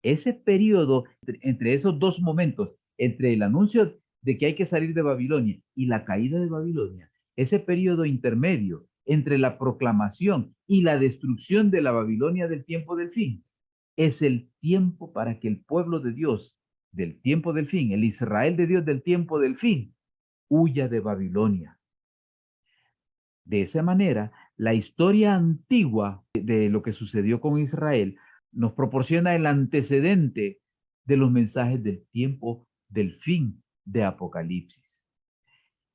Ese periodo, entre esos dos momentos, entre el anuncio de que hay que salir de Babilonia y la caída de Babilonia, ese periodo intermedio entre la proclamación y la destrucción de la Babilonia del tiempo del fin, es el tiempo para que el pueblo de Dios del tiempo del fin, el Israel de Dios del tiempo del fin, huya de Babilonia. De esa manera, la historia antigua de lo que sucedió con Israel nos proporciona el antecedente de los mensajes del tiempo del fin de Apocalipsis.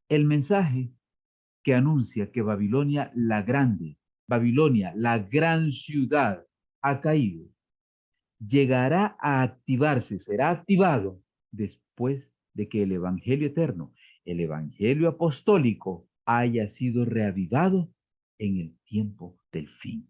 El mensaje que anuncia que Babilonia la Grande Babilonia, la gran ciudad, ha caído, llegará a activarse, será activado después de que el Evangelio eterno, el Evangelio apostólico, haya sido reavivado en el tiempo del fin.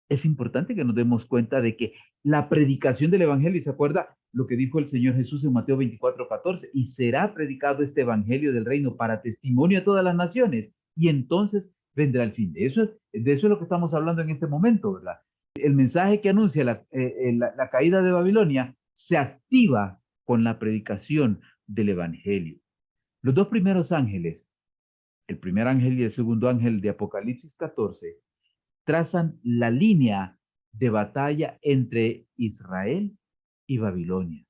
Es importante que nos demos cuenta de que la predicación del Evangelio, ¿se acuerda lo que dijo el Señor Jesús en Mateo 24:14? Y será predicado este Evangelio del reino para testimonio a todas las naciones, y entonces vendrá el fin. De eso es lo que estamos hablando en este momento, ¿verdad? El mensaje que anuncia la caída de Babilonia se activa con la predicación del Evangelio. Los dos primeros ángeles, el primer ángel y el segundo ángel de Apocalipsis 14, trazan la línea de batalla entre Israel y Babilonia.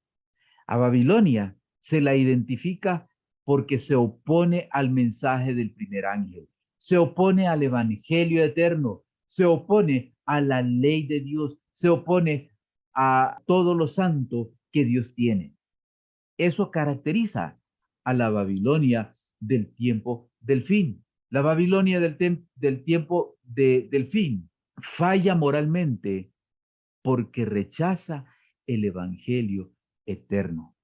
A Babilonia se la identifica porque se opone al mensaje del primer ángel, se opone al evangelio eterno, se opone a la ley de Dios, se opone a todo lo santo que Dios tiene. Eso caracteriza a la Babilonia del tiempo del fin. La Babilonia del tiempo del fin falla moralmente porque rechaza el evangelio eterno.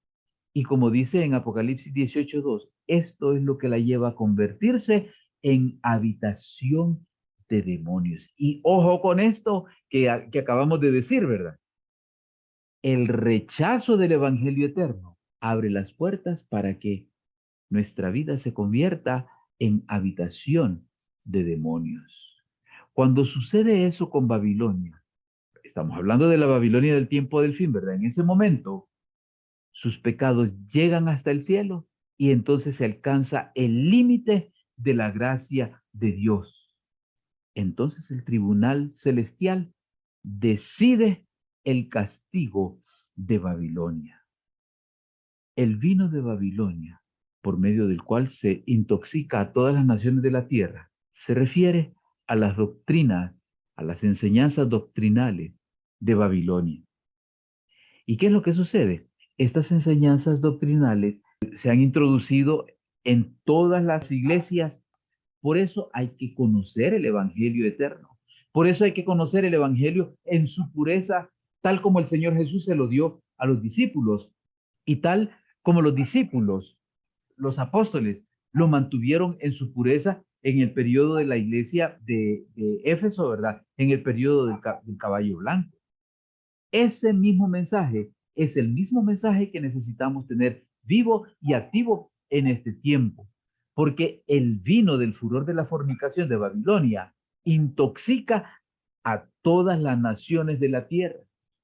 Y como dice en Apocalipsis 18:2, esto es lo que la lleva a convertirse en habitación de demonios. Y ojo con esto que acabamos de decir, ¿verdad? El rechazo del evangelio eterno abre las puertas para que nuestra vida se convierta en habitación de demonios. Cuando sucede eso con Babilonia, estamos hablando de la Babilonia del tiempo del fin, ¿verdad? En ese momento, sus pecados llegan hasta el cielo y entonces se alcanza el límite de la gracia de Dios. Entonces el tribunal celestial decide el castigo de Babilonia. El vino de Babilonia, por medio del cual se intoxica a todas las naciones de la tierra, se refiere a las doctrinas, a las enseñanzas doctrinales de Babilonia. ¿Y qué es lo que sucede? Estas enseñanzas doctrinales se han introducido en todas las iglesias. Por eso hay que conocer el Evangelio eterno. Por eso hay que conocer el Evangelio en su pureza, tal como el Señor Jesús se lo dio a los discípulos y tal como los discípulos, los apóstoles, lo mantuvieron en su pureza en el periodo de la iglesia de Éfeso, ¿verdad? En el periodo del caballo blanco. Ese mismo mensaje es el mismo mensaje que necesitamos tener vivo y activo en este tiempo, porque el vino del furor de la fornicación de Babilonia intoxica a todas las naciones de la tierra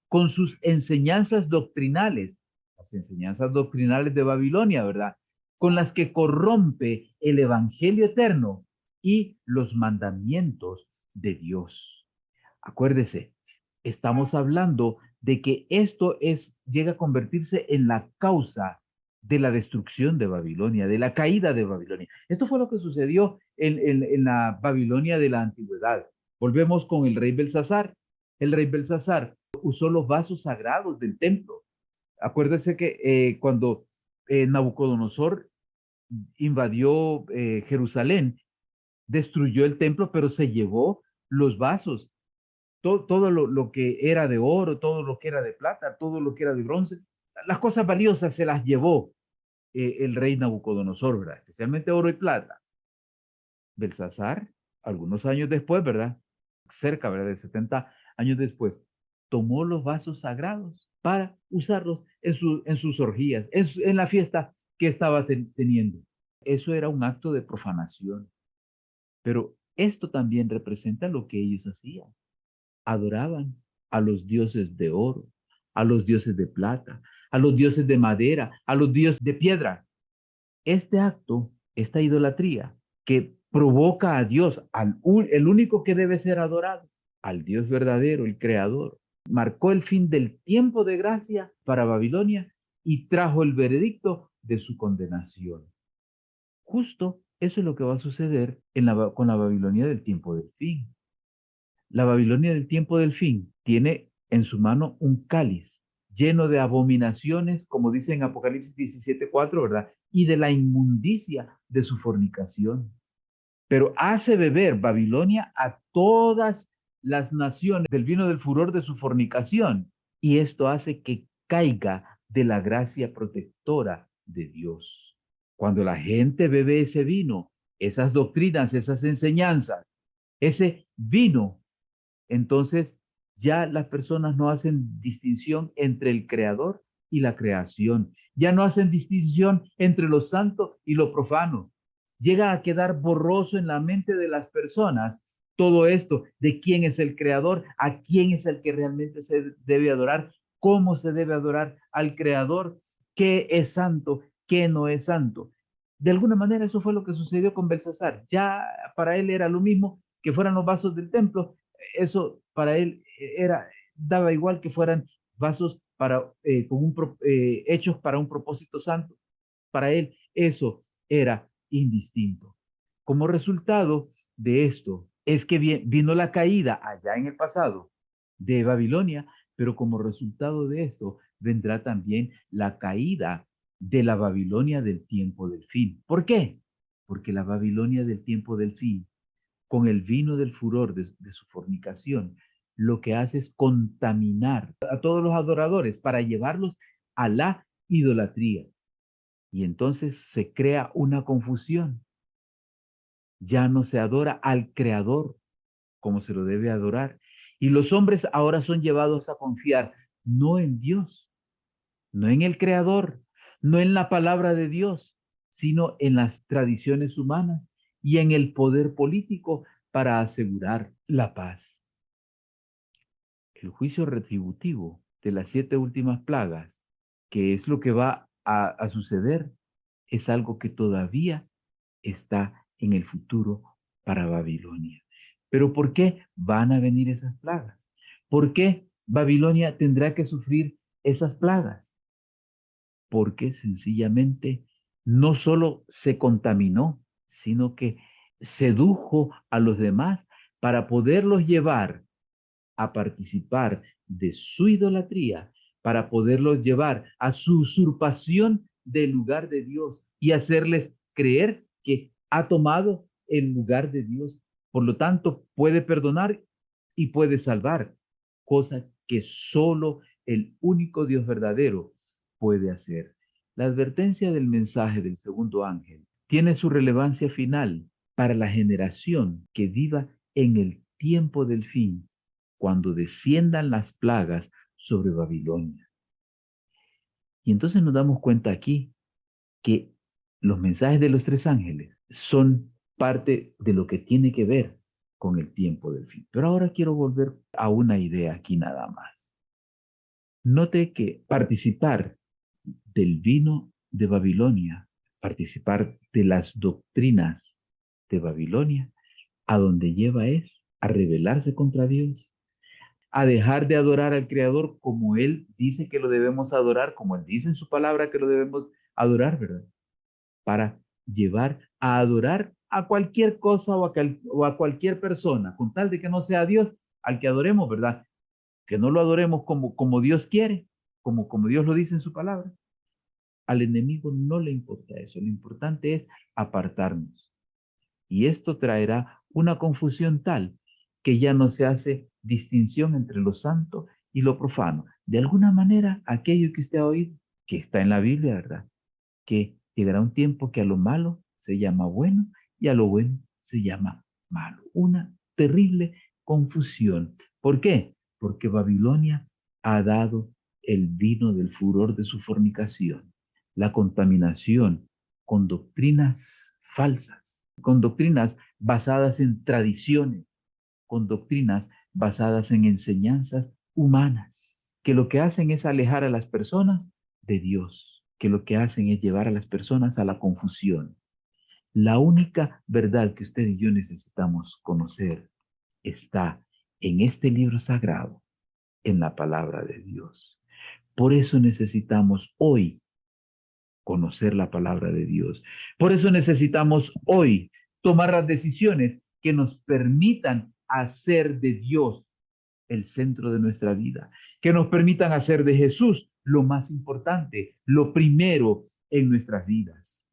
con sus enseñanzas doctrinales, las enseñanzas doctrinales de Babilonia, ¿verdad? Con las que corrompe el evangelio eterno y los mandamientos de Dios. Acuérdese, estamos hablando de que llega a convertirse en la causa de la destrucción de Babilonia, de la caída de Babilonia. Esto fue lo que sucedió en la Babilonia de la antigüedad. Volvemos con el rey Belsasar. El rey Belsasar usó los vasos sagrados del templo. Acuérdese que cuando Nabucodonosor invadió Jerusalén, destruyó el templo, pero se llevó los vasos todo lo que era de oro, todo lo que era de plata, todo lo que era de bronce, las cosas valiosas se las llevó el rey Nabucodonosor, ¿verdad? Especialmente oro y plata. Belsasar, algunos años después, ¿verdad? Cerca, ¿verdad? De 70 años después, tomó los vasos sagrados para usarlos en sus orgías, en la fiesta que estaba teniendo. Eso era un acto de profanación. Pero esto también representa lo que ellos hacían. Adoraban a los dioses de oro, a los dioses de plata, a los dioses de madera, a los dioses de piedra. Este acto, esta idolatría que provoca a Dios, el único que debe ser adorado, al Dios verdadero, el creador, marcó el fin del tiempo de gracia para Babilonia y trajo el veredicto de su condenación. Justo eso es lo que va a suceder con la Babilonia del tiempo del fin. La Babilonia del tiempo del fin tiene en su mano un cáliz lleno de abominaciones, como dice en Apocalipsis 17:4, ¿verdad? Y de la inmundicia de su fornicación. pero hace beber Babilonia a todas las naciones del vino del furor de su fornicación, y esto hace que caiga de la gracia protectora de Dios. Cuando la gente bebe ese vino, esas doctrinas, esas enseñanzas, ese vino, entonces ya las personas no hacen distinción entre el creador y la creación. Ya no hacen distinción entre lo santo y lo profano. Llega a quedar borroso en la mente de las personas todo esto de quién es el creador, a quién es el que realmente se debe adorar, cómo se debe adorar al creador, qué es santo, qué no es santo. De alguna manera eso fue lo que sucedió con Belsasar. Ya para él era lo mismo que fueran los vasos del templo. Eso para él daba igual que fueran vasos hechos para un propósito santo. Para él eso era indistinto. Como resultado de esto es que vino la caída allá en el pasado de Babilonia, pero como resultado de esto vendrá también la caída de la Babilonia del tiempo del fin. ¿Por qué? Porque la Babilonia del tiempo del fin, con el vino del furor de su fornicación, lo que hace es contaminar a todos los adoradores para llevarlos a la idolatría. Y entonces se crea una confusión. Ya no se adora al Creador como se lo debe adorar. Y los hombres ahora son llevados a confiar no en Dios, no en el Creador, no en la palabra de Dios, sino en las tradiciones humanas y en el poder político para asegurar la paz. El juicio retributivo de las 7 últimas plagas, que es lo que va a suceder, es algo que todavía está en el futuro para Babilonia. Pero ¿por qué van a venir esas plagas? ¿Por qué Babilonia tendrá que sufrir esas plagas? Porque sencillamente no solo se contaminó, sino que sedujo a los demás para poderlos llevar a participar de su idolatría, para poderlos llevar a su usurpación del lugar de Dios y hacerles creer que ha tomado el lugar de Dios. Por lo tanto, puede perdonar y puede salvar, cosa que solo el único Dios verdadero puede hacer. La advertencia del mensaje del segundo ángel tiene su relevancia final para la generación que viva en el tiempo del fin, cuando desciendan las plagas sobre Babilonia. Y entonces nos damos cuenta aquí que los mensajes de los 3 ángeles son parte de lo que tiene que ver con el tiempo del fin. Pero ahora quiero volver a una idea aquí nada más. Note que participar del vino de Babilonia, participar de las doctrinas de Babilonia, a donde lleva es a rebelarse contra Dios, a dejar de adorar al Creador como Él dice que lo debemos adorar, como Él dice en su palabra que lo debemos adorar, ¿verdad? Para llevar a adorar a cualquier cosa o a cualquier persona, con tal de que no sea Dios al que adoremos, ¿verdad? Que no lo adoremos como Dios quiere, como Dios lo dice en su palabra. Al enemigo no le importa eso, lo importante es apartarnos. Y esto traerá una confusión tal que ya no se hace distinción entre lo santo y lo profano. De alguna manera, aquello que usted ha oído, que está en la Biblia, ¿verdad? Que llegará un tiempo que a lo malo se llama bueno y a lo bueno se llama malo. Una terrible confusión. ¿Por qué? Porque Babilonia ha dado el vino del furor de su fornicación, la contaminación con doctrinas falsas, con doctrinas basadas en tradiciones, con doctrinas basadas en enseñanzas humanas, que lo que hacen es alejar a las personas de Dios, que lo que hacen es llevar a las personas a la confusión. La única verdad que usted y yo necesitamos conocer está en este libro sagrado, en la palabra de Dios. Por eso necesitamos hoy conocer la palabra de Dios. Por eso necesitamos hoy tomar las decisiones que nos permitan hacer de Dios el centro de nuestra vida, que nos permitan hacer de Jesús lo más importante, lo primero en nuestras vidas.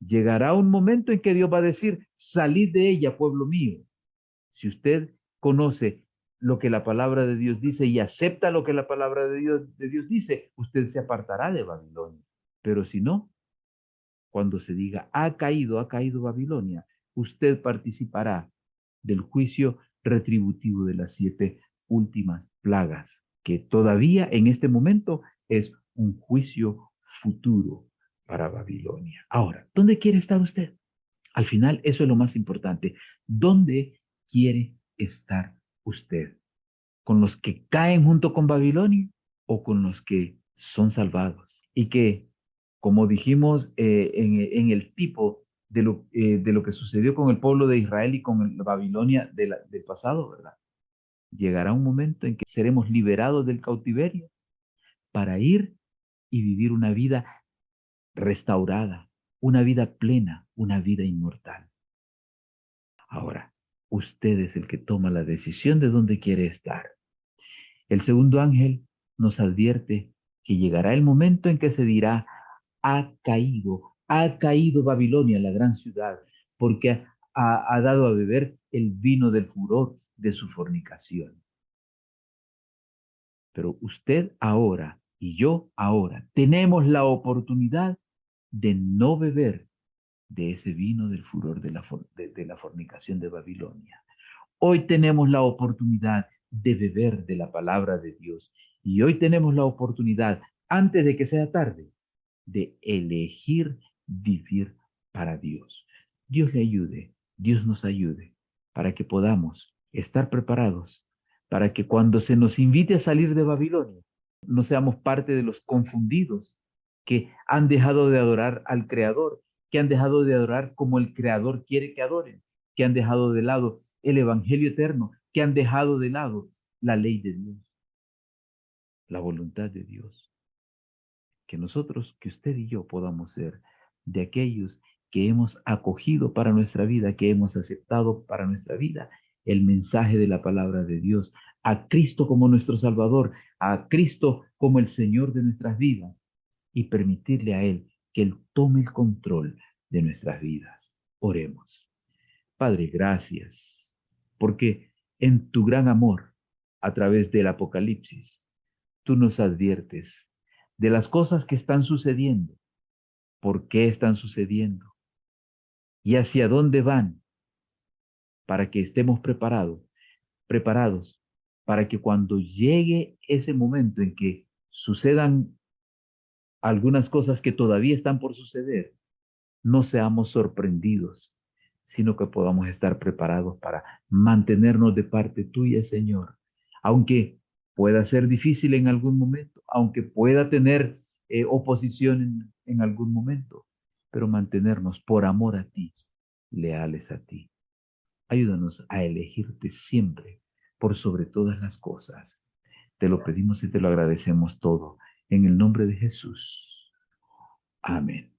Llegará un momento en que Dios va a decir, salid de ella, pueblo mío. Si usted conoce lo que la palabra de Dios dice y acepta lo que la palabra de Dios dice, usted se apartará de Babilonia. Pero si no, cuando se diga, ha caído Babilonia, usted participará del juicio retributivo de las 7 últimas plagas, que todavía en este momento es un juicio futuro para Babilonia. Ahora, ¿dónde quiere estar usted? Al final, eso es lo más importante. ¿Dónde quiere estar usted? ¿Con los que caen junto con Babilonia o con los que son salvados? Y que, como dijimos en el tipo de lo que sucedió con el pueblo de Israel y con Babilonia del pasado, ¿verdad? Llegará un momento en que seremos liberados del cautiverio para ir y vivir una vida restaurada, una vida plena, una vida inmortal. Ahora, usted es el que toma la decisión de dónde quiere estar. El segundo ángel nos advierte que llegará el momento en que se dirá, ha caído Babilonia, la gran ciudad, porque ha dado a beber el vino del furor de su fornicación. Pero usted ahora y yo ahora tenemos la oportunidad de no beber de ese vino del furor de la fornicación de Babilonia. Hoy tenemos la oportunidad de beber de la palabra de Dios y hoy tenemos la oportunidad, antes de que sea tarde, de elegir vivir para Dios. Dios le ayude, Dios nos ayude para que podamos estar preparados, para que cuando se nos invite a salir de Babilonia, no seamos parte de los confundidos que han dejado de adorar al Creador, que han dejado de adorar como el Creador quiere que adoren, que han dejado de lado el Evangelio eterno, que han dejado de lado la ley de Dios, la voluntad de Dios. Que nosotros, que usted y yo podamos ser de aquellos que hemos acogido para nuestra vida, que hemos aceptado para nuestra vida el mensaje de la palabra de Dios, a Cristo como nuestro Salvador, a Cristo como el Señor de nuestras vidas y permitirle a Él que Él tome el control de nuestras vidas. Oremos. Padre, gracias, porque en tu gran amor, a través del Apocalipsis, tú nos adviertes de las cosas que están sucediendo, por qué están sucediendo y hacia dónde van, para que estemos preparados, para que cuando llegue ese momento en que sucedan algunas cosas que todavía están por suceder, no seamos sorprendidos, sino que podamos estar preparados para mantenernos de parte tuya, Señor. Aunque pueda ser difícil en algún momento, aunque pueda tener oposición en algún momento, pero mantenernos por amor a ti, leales a ti. Ayúdanos a elegirte siempre por sobre todas las cosas. Te lo pedimos y te lo agradecemos todo. En el nombre de Jesús. Amén.